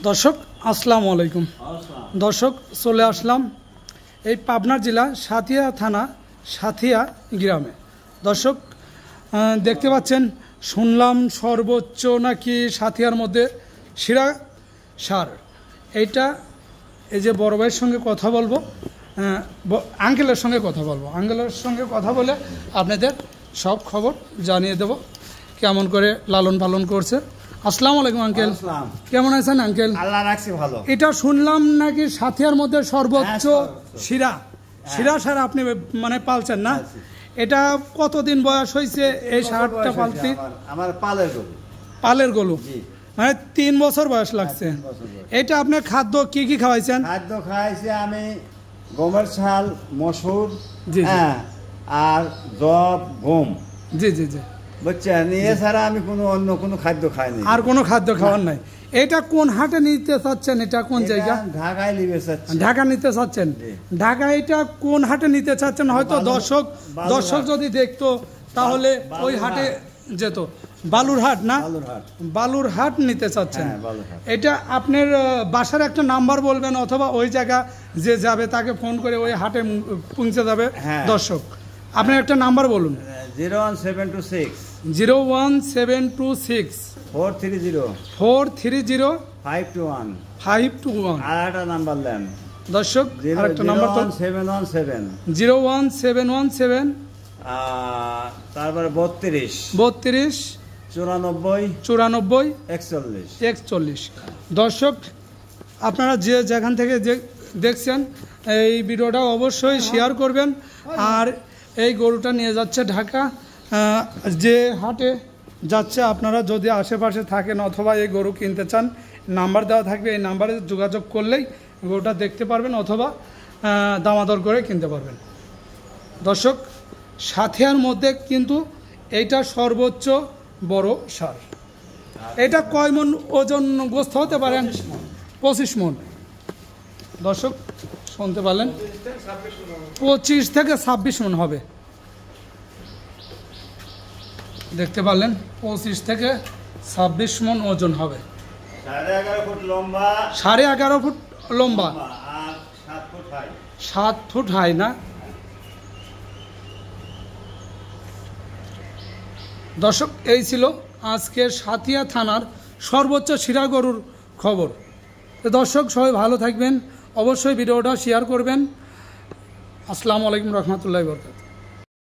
দর্শক আসসালামু আলাইকুম। দর্শক চলে আসলাম এই পাবনা জেলা সাথিয়া থানা সাথিয়া গ্রামে। দর্শক দেখতে পাচ্ছেন, শুনলাম সর্বোচ্চ নাকি সাথিয়ার মধ্যে সেরা সার এইটা। এই যে বড় ভাইয়ের সঙ্গে কথা বলবো, আঙ্কেলের সঙ্গে কথা বলবো, আঙ্কেলের সঙ্গে কথা বলে আপনাদের সব খবর জানিয়ে দেব কেমন করে লালন পালন করছে। আসসালামু আলাইকুম আঙ্কেল, কেমন আছেন আঙ্কেল? আল্লাহ রাখছি ভালো। এটা শুনলাম নাকি সাথিয়ার মধ্যে সর্বোচ্চ শিরা সার আপনি মানে পালছেন না? এটা কতদিন বয়স হয়েছে এই সারটা পালতে? আমার পালের গরু, মানে 3 বছর বয়স লাগছে। এটা আপনার খাদ্য কি কি খাওয়াইছেন? খাদ্য খাইছি আমি গমের ছাল, মসুর, আর জব, গম। জি জি জি, বুঝছেন? এছাড়া আমি অন্য কোনো খাদ্য খাইনি। আর কোনো খাদ্য খাওয়ার নাই। এটা কোন হাটে নিতে চাচ্ছেন? এটা কোন জায়গা? ঢাকায় নিতে চাচ্ছি। ঢাকা নিতে চাচ্ছেন? ঢাকা এটা কোন হাটে নিতে চাচ্ছেন? হয়তো দর্শক যদি দেখতো তাহলে ওই হাটে যেত। বালুরহাট না? বালুরহাট নিতে চাচ্ছেন। এটা আপনার বাসার একটা নাম্বার বলবেন, অথবা ওই জায়গা যে যাবে তাকে ফোন করে ওই হাটে পৌঁছে যাবে। দর্শক আপনার একটা নাম্বার বলুন। 01726 430 521। আর একটা নাম্বার দেন দর্শক, আরেকটা নাম্বার তো 01717 তারপরে 32 94 41। দর্শক আপনারা যে যেখান থেকে দেখছেন এই ভিডিওটা অবশ্যই শেয়ার করবেন। আর এই গরুটা নিয়ে যাচ্ছে ঢাকা, যে হাটে যাচ্ছে আপনারা যদি আশেপাশে থাকেন অথবা এই গরু কিনতে চান, নাম্বার দেওয়া থাকবে, এই নাম্বারে যোগাযোগ করলেই গরুটা দেখতে পারবেন অথবা দামাদর করে কিনতে পারবেন। দর্শক সাথিয়ার মধ্যে কিন্তু এইটা সর্বোচ্চ বড় সার। এটা কয় মন ওজন গোস্ত হতে পারেন? 25 মন। দর্শক শুনতে পারলেন, 25 থেকে 26 মন হবে। দেখতে পারলেন 25 থেকে 26 মন ওজন হবে। 11.5 ফুট লম্বা, 11.5 ফুট লম্বা, আর 7 ফুট হাই না? দর্শক এই ছিল আজকের সাথিয়া থানার সর্বোচ্চ শিরা গরুর খবর। তো দর্শক সবাই ভালো থাকবেন, অবশ্যই ভিডিওটা শেয়ার করবেন। আসসালামু আলাইকুম রহমতুল্লাহি ওয়া বারাকাতুহু।